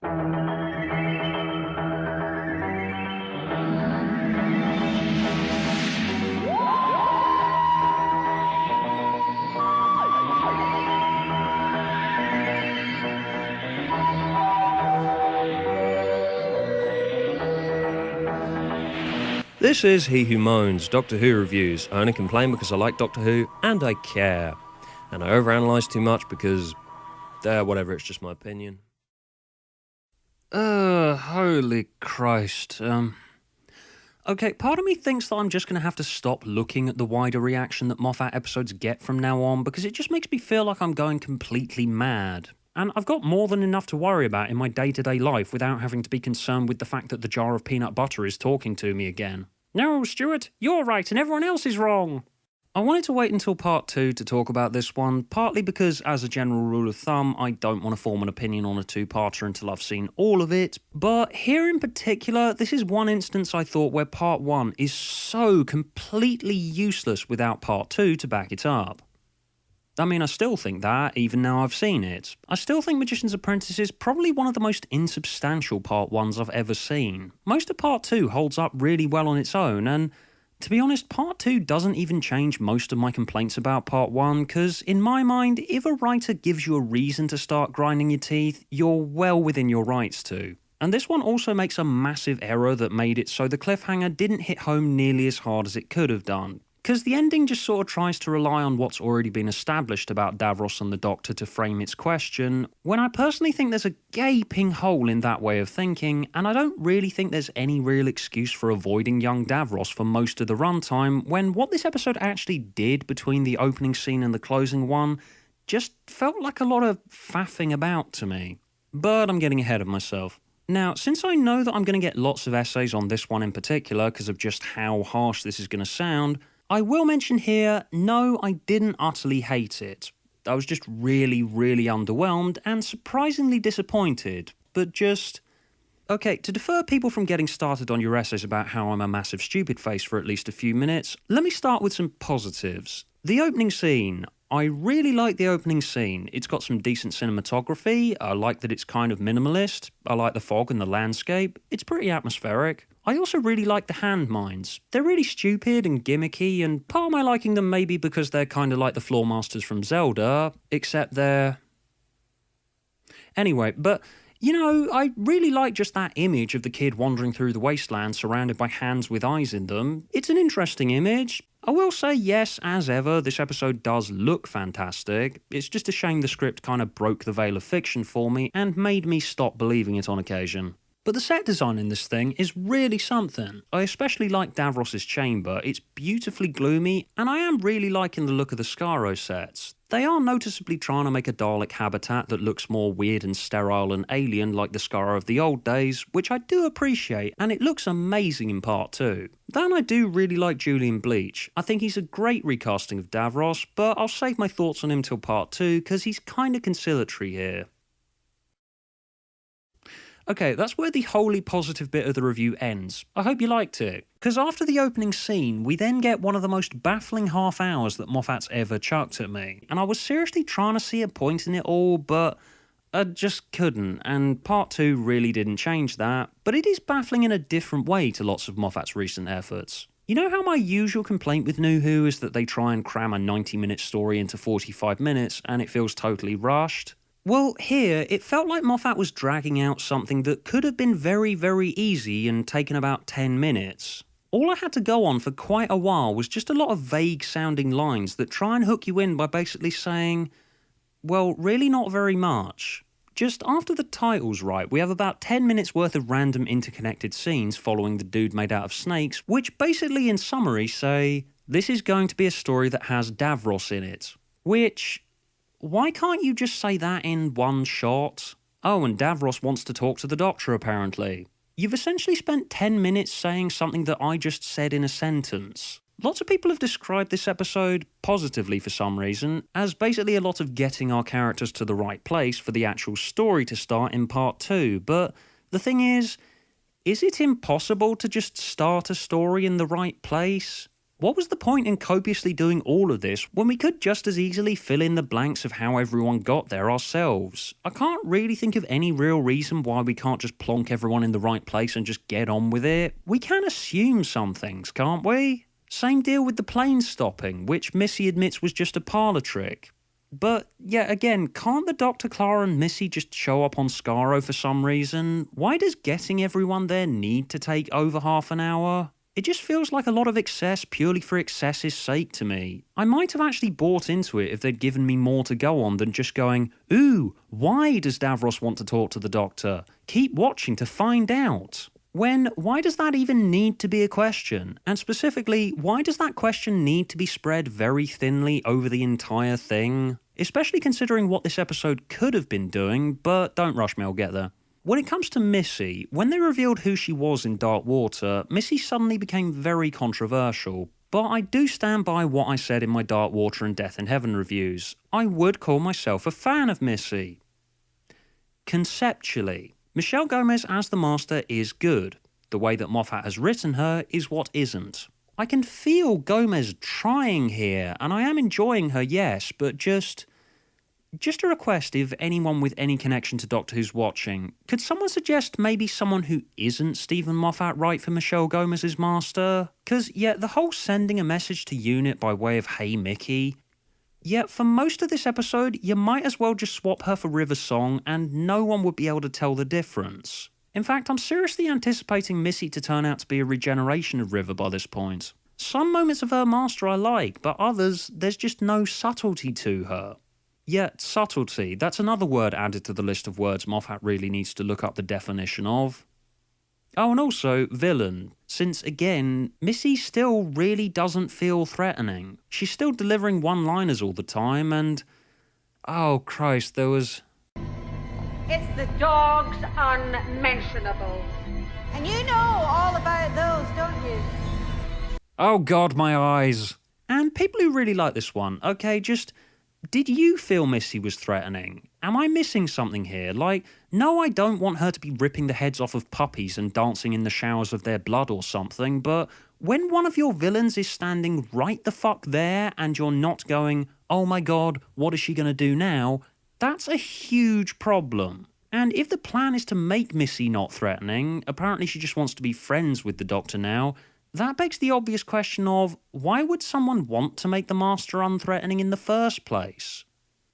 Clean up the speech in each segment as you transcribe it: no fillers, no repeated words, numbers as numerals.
This is He Who Moans, Doctor Who reviews. I only complain because I like Doctor Who, and I care. And I overanalyze too much because, whatever, it's just my opinion. Holy Christ. Okay, part of me thinks that I'm just going to have to stop looking at the wider reaction that Moffat episodes get from now on, because it just makes me feel like I'm going completely mad. And I've got more than enough to worry about in my day-to-day life without having to be concerned with the fact that the jar of peanut butter is talking to me again. No, Stuart, you're right and everyone else is wrong. I wanted to wait until part 2 to talk about this one, partly because, as a general rule of thumb, I don't want to form an opinion on a two-parter until I've seen all of it, but here in particular, this is one instance I thought where part 1 is so completely useless without part 2 to back it up. I mean, I still think that, even now I've seen it. I still think Magician's Apprentice is probably one of the most insubstantial part 1s I've ever seen. Most of part 2 holds up really well on its own, and to be honest, part 2 doesn't even change most of my complaints about part 1, because in my mind, if a writer gives you a reason to start grinding your teeth, you're well within your rights to. And this one also makes a massive error that made it so the cliffhanger didn't hit home nearly as hard as it could have done. Because the ending just sort of tries to rely on what's already been established about Davros and the Doctor to frame its question, when I personally think there's a gaping hole in that way of thinking, and I don't really think there's any real excuse for avoiding young Davros for most of the runtime, when what this episode actually did between the opening scene and the closing one just felt like a lot of faffing about to me. But I'm getting ahead of myself. Now, since I know that I'm going to get lots of essays on this one in particular because of just how harsh this is going to sound, I will mention here, no, I didn't utterly hate it. I was just really, really underwhelmed and surprisingly disappointed, but just... Okay, to defer people from getting started on your essays about how I'm a massive stupid face for at least a few minutes, let me start with some positives. The opening scene. I really like the opening scene. It's got some decent cinematography, I like that it's kind of minimalist, I like the fog and the landscape, it's pretty atmospheric. I also really like the hand mines. They're really stupid and gimmicky, and part of my liking them may be because they're kind of like the Floor Masters from Zelda, except they're... Anyway, but... You know, I really like just that image of the kid wandering through the wasteland surrounded by hands with eyes in them. It's an interesting image. I will say, yes, as ever, this episode does look fantastic. It's just a shame the script kind of broke the veil of fiction for me and made me stop believing it on occasion. But the set design in this thing is really something. I especially like Davros' chamber, it's beautifully gloomy, and I am really liking the look of the Skaro sets. They are noticeably trying to make a Dalek habitat that looks more weird and sterile and alien like the Skaro of the old days, which I do appreciate, and it looks amazing in part 2. Then I do really like Julian Bleach. I think he's a great recasting of Davros, but I'll save my thoughts on him till part 2, because he's kinda conciliatory here. Okay, that's where the wholly positive bit of the review ends. I hope you liked it. Because after the opening scene, we then get one of the most baffling half hours that Moffat's ever chucked at me. And I was seriously trying to see a point in it all, but I just couldn't, and part 2 really didn't change that. But it is baffling in a different way to lots of Moffat's recent efforts. You know how my usual complaint with New Who is that they try and cram a 90-minute story into 45 minutes and it feels totally rushed? Well, here, it felt like Moffat was dragging out something that could have been very, very easy and taken about 10 minutes. All I had to go on for quite a while was just a lot of vague-sounding lines that try and hook you in by basically saying, well, really not very much. Just after the title's right, we have about 10 minutes worth of random interconnected scenes following the dude made out of snakes, which basically in summary say, this is going to be a story that has Davros in it. Which... why can't you just say that in one shot? Oh, and Davros wants to talk to the Doctor, apparently. You've essentially spent 10 minutes saying something that I just said in a sentence. Lots of people have described this episode, positively for some reason, as basically a lot of getting our characters to the right place for the actual story to start in part 2, but the thing is it impossible to just start a story in the right place? What was the point in copiously doing all of this when we could just as easily fill in the blanks of how everyone got there ourselves? I can't really think of any real reason why we can't just plonk everyone in the right place and just get on with it. We can assume some things, can't we? Same deal with the plane stopping, which Missy admits was just a parlour trick. But, yeah, again, can't the Dr. Clara and Missy just show up on Skaro for some reason? Why does getting everyone there need to take over half an hour? It just feels like a lot of excess purely for excess's sake to me. I might have actually bought into it if they'd given me more to go on than just going, ooh, why does Davros want to talk to the Doctor? Keep watching to find out. Why does that even need to be a question? And specifically, why does that question need to be spread very thinly over the entire thing? Especially considering what this episode could have been doing, but don't rush me, I'll get there. When it comes to Missy, when they revealed who she was in Dark Water, Missy suddenly became very controversial. But I do stand by what I said in my Dark Water and Death in Heaven reviews. I would call myself a fan of Missy. Conceptually, Michelle Gomez as the Master is good. The way that Moffat has written her is what isn't. I can feel Gomez trying here, and I am enjoying her, yes, but just a request, if anyone with any connection to Doctor Who's watching, could someone suggest maybe someone who isn't Stephen Moffat right for Michelle Gomez's Master? Because, yeah, the whole sending a message to UNIT by way of Hey Mickey, yeah, for most of this episode, you might as well just swap her for River Song and no one would be able to tell the difference. In fact, I'm seriously anticipating Missy to turn out to be a regeneration of River by this point. Some moments of her Master I like, but others, there's just no subtlety to her. Yeah, subtlety, that's another word added to the list of words Moffat really needs to look up the definition of. Oh, and also, villain, since again, Missy still really doesn't feel threatening. She's still delivering one-liners all the time, and oh Christ, there was... It's the dog's unmentionables. And you know all about those, don't you? Oh God, my eyes. And people who really like this one, okay, just... Did you feel Missy was threatening? Am I missing something here? Like, no, I don't want her to be ripping the heads off of puppies and dancing in the showers of their blood or something, but when one of your villains is standing right the fuck there and you're not going, oh my God, what is she going to do now? That's a huge problem. And if the plan is to make Missy not threatening, apparently she just wants to be friends with the Doctor now, that begs the obvious question of, why would someone want to make the Master unthreatening in the first place?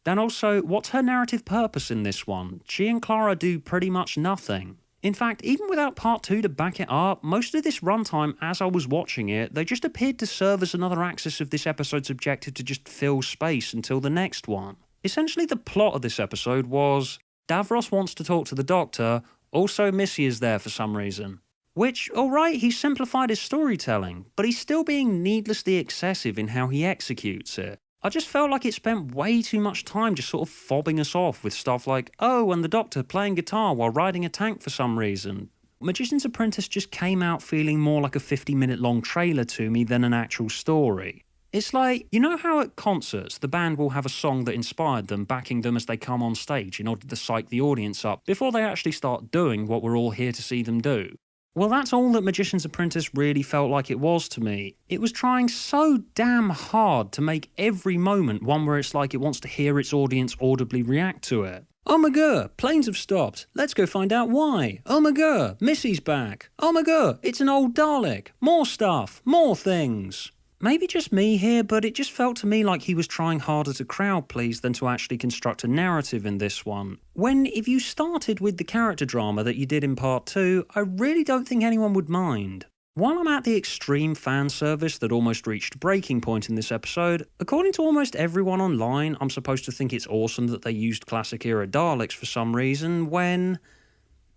Then also, what's her narrative purpose in this one? She and Clara do pretty much nothing. In fact, even without part 2 to back it up, most of this runtime as I was watching it, they just appeared to serve as another axis of this episode's objective to just fill space until the next one. Essentially, the plot of this episode was, Davros wants to talk to the Doctor, also Missy is there for some reason. Which, alright, he simplified his storytelling, but he's still being needlessly excessive in how he executes it. I just felt like it spent way too much time just sort of fobbing us off with stuff like, oh, and the Doctor playing guitar while riding a tank for some reason. Magician's Apprentice just came out feeling more like a 50-minute long trailer to me than an actual story. It's like, you know how at concerts the band will have a song that inspired them, backing them as they come on stage in order to psych the audience up before they actually start doing what we're all here to see them do? Well, that's all that Magician's Apprentice really felt like it was to me. It was trying so damn hard to make every moment one where it's like it wants to hear its audience audibly react to it. Oh my god, planes have stopped. Let's go find out why. Oh my god, Missy's back. Oh my god, it's an old Dalek. More stuff, more things. Maybe just me here, but it just felt to me like he was trying harder to crowd please than to actually construct a narrative in this one. When, if you started with the character drama that you did in part 2, I really don't think anyone would mind. While I'm at the extreme fan service that almost reached breaking point in this episode, according to almost everyone online, I'm supposed to think it's awesome that they used classic era Daleks for some reason when...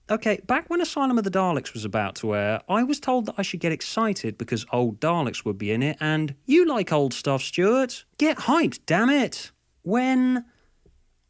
Okay, back when Asylum of the Daleks was about to air, I was told that I should get excited because old Daleks would be in it, and you like old stuff, Stuart. Get hyped, damn it! When...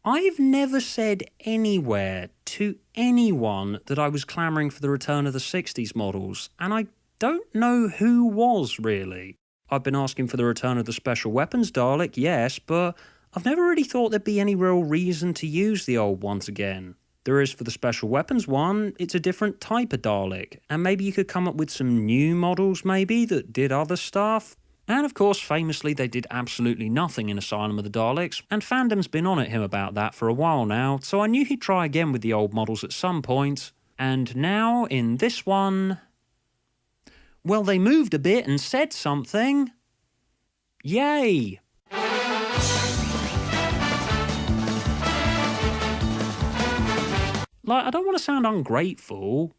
I've never said anywhere to anyone that I was clamouring for the return of the 60s models, and I don't know who was, really. I've been asking for the return of the Special Weapons Dalek, yes, but I've never really thought there'd be any real reason to use the old ones again. There is for the Special Weapons one, it's a different type of Dalek, and maybe you could come up with some new models maybe that did other stuff. And of course, famously, they did absolutely nothing in Asylum of the Daleks, and fandom's been on at him about that for a while now, so I knew he'd try again with the old models at some point. And now, in this one... well, they moved a bit and said something. Yay! Like, I don't want to sound ungrateful.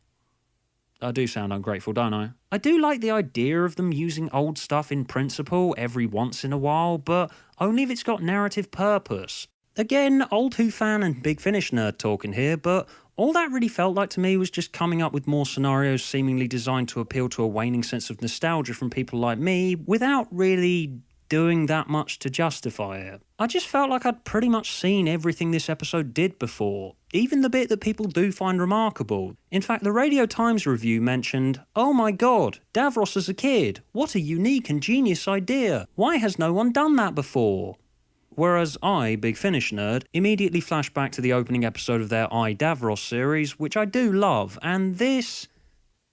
I do sound ungrateful, don't I? I do like the idea of them using old stuff in principle every once in a while, but only if it's got narrative purpose. Again, old Who fan and Big Finish nerd talking here, but all that really felt like to me was just coming up with more scenarios seemingly designed to appeal to a waning sense of nostalgia from people like me, without really doing that much to justify it. I just felt like I'd pretty much seen everything this episode did before, even the bit that people do find remarkable. In fact, the Radio Times review mentioned, "Oh my god, Davros as a kid, what a unique and genius idea, why has no one done that before?" Whereas I, Big Finish nerd, immediately flashed back to the opening episode of their I, Davros series, which I do love, and this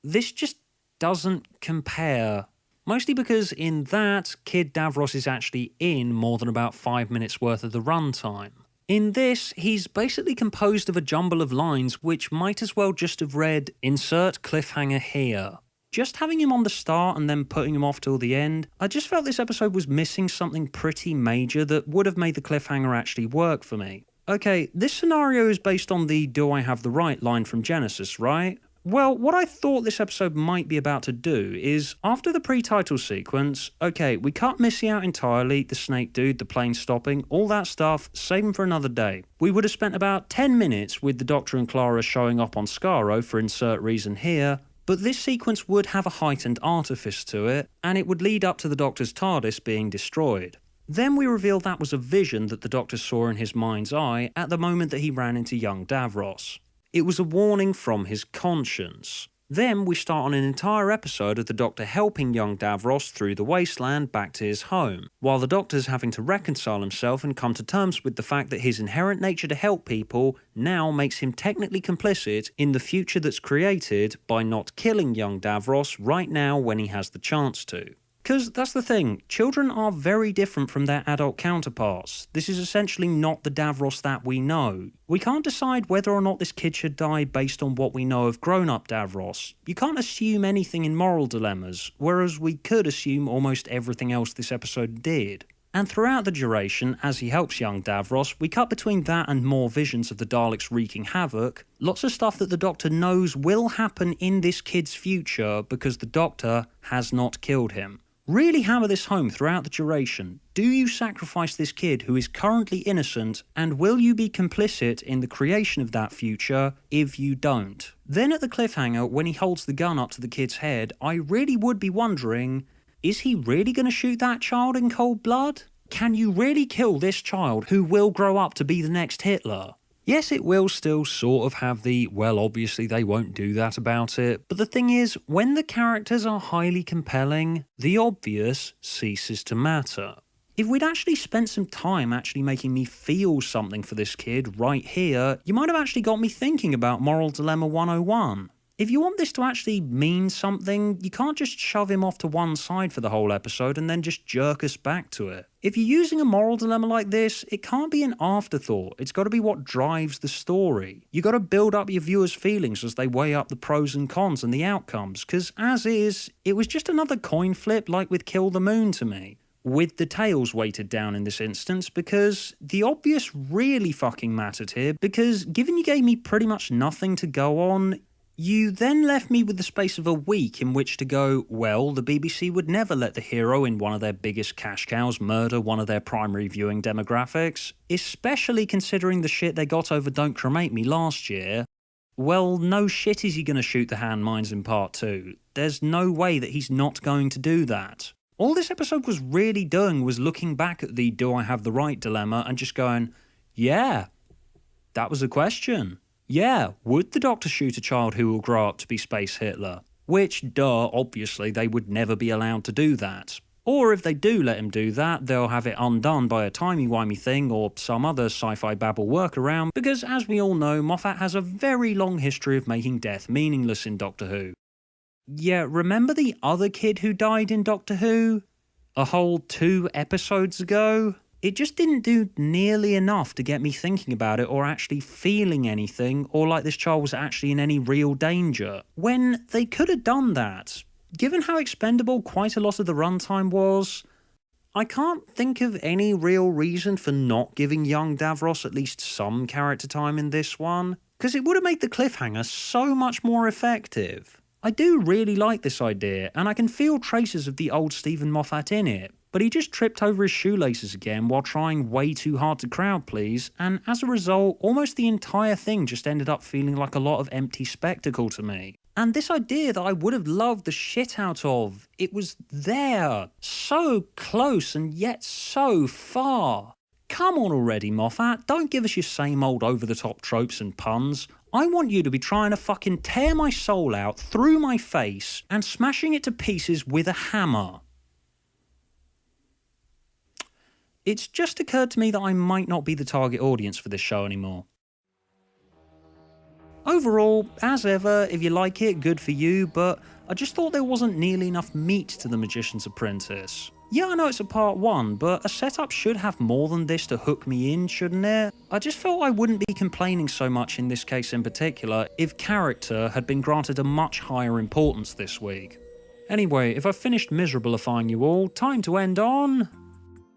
just doesn't compare. Mostly because in that, Kid Davros is actually in more than about 5 minutes worth of the runtime. In this, he's basically composed of a jumble of lines which might as well just have read, "Insert cliffhanger here." Just having him on the start and then putting him off till the end, I just felt this episode was missing something pretty major that would have made the cliffhanger actually work for me. Okay, this scenario is based on the "Do I have the right" line from Genesis, right? Well, what I thought this episode might be about to do is, after the pre-title sequence, okay, we cut Missy out entirely, the snake dude, the plane stopping, all that stuff, save him for another day. We would have spent about 10 minutes with the Doctor and Clara showing up on Skaro for insert reason here, but this sequence would have a heightened artifice to it, and it would lead up to the Doctor's TARDIS being destroyed. Then we reveal that was a vision that the Doctor saw in his mind's eye at the moment that he ran into young Davros. It was a warning from his conscience. Then we start on an entire episode of the Doctor helping young Davros through the wasteland back to his home, while the Doctor's having to reconcile himself and come to terms with the fact that his inherent nature to help people now makes him technically complicit in the future that's created by not killing young Davros right now when he has the chance to. Because that's the thing, children are very different from their adult counterparts. This is essentially not the Davros that we know. We can't decide whether or not this kid should die based on what we know of grown-up Davros. You can't assume anything in moral dilemmas, whereas we could assume almost everything else this episode did. And throughout the duration, as he helps young Davros, we cut between that and more visions of the Daleks wreaking havoc, lots of stuff that the Doctor knows will happen in this kid's future because the Doctor has not killed him. Really hammer this home throughout the duration. Do you sacrifice this kid who is currently innocent, and will you be complicit in the creation of that future if you don't? Then at the cliffhanger, when he holds the gun up to the kid's head, I really would be wondering, is he really going to shoot that child in cold blood? Can you really kill this child who will grow up to be the next Hitler? Yes, it will still sort of have the, well, obviously they won't do that about it, but the thing is, when the characters are highly compelling, the obvious ceases to matter. If we'd actually spent some time actually making me feel something for this kid right here, you might have actually got me thinking about Moral Dilemma 101. If you want this to actually mean something, you can't just shove him off to one side for the whole episode and then just jerk us back to it. If you're using a moral dilemma like this, it can't be an afterthought. It's got to be what drives the story. You got to build up your viewers' feelings as they weigh up the pros and cons and the outcomes, because as is, it was just another coin flip like with Kill the Moon to me. With the tails weighted down in this instance, because the obvious really fucking mattered here, because given you gave me pretty much nothing to go on, you then left me with the space of a week in which to go, well, the BBC would never let the hero in one of their biggest cash cows murder one of their primary viewing demographics, especially considering the shit they got over Don't Cremate Me last year. Well, no shit is he going to shoot the hand mines in part 2. There's no way that he's not going to do that. All this episode was really doing was looking back at the "do I have the right" dilemma and just going, yeah, that was a question. Yeah, would the Doctor shoot a child who will grow up to be Space Hitler? Which, duh, obviously they would never be allowed to do that. Or if they do let him do that, they'll have it undone by a timey-wimey thing or some other sci-fi babble workaround, because as we all know, Moffat has a very long history of making death meaningless in Doctor Who. Yeah, remember the other kid who died in Doctor Who? a whole 2 episodes ago. It just didn't do nearly enough to get me thinking about it or actually feeling anything or like this child was actually in any real danger, when they could have done that. Given how expendable quite a lot of the runtime was, I can't think of any real reason for not giving young DAVROS at least some character time in this one, because it would have made the cliffhanger so much more effective. I do really like this idea, and I can feel traces of the old Stephen Moffat in it, but he just tripped over his shoelaces again while trying way too hard to crowd please, and as a result, almost the entire thing just ended up feeling like a lot of empty spectacle to me. And this idea that I would have loved the shit out of, it was there, so close and yet so far. Come on already, Moffat, don't give us your same old over-the-top tropes and puns. I want you to be trying to fucking tear my soul out through my face and smashing it to pieces with a hammer. It's just occurred to me that I might not be the target audience for this show anymore. Overall, as ever, if you like it, good for you, but I just thought there wasn't nearly enough meat to The Magician's Apprentice. Yeah, I know it's a part 1, but a setup should have more than this to hook me in, shouldn't it? I just felt I wouldn't be complaining so much in this case in particular if character had been granted a much higher importance this week. Anyway, if I've finished miserablifying you all, time to end on...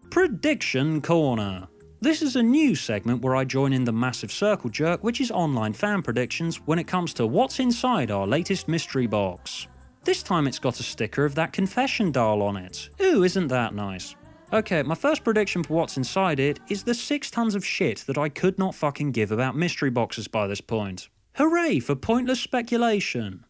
Prediction Corner. This is a new segment where I join in the massive circle jerk, which is online fan predictions when it comes to what's inside our latest mystery box. This time it's got a sticker of that confession doll on it. Ooh, isn't that nice? Okay, my first prediction for what's inside it is the 6 tons of shit that I could not fucking give about mystery boxes by this point. Hooray for pointless speculation.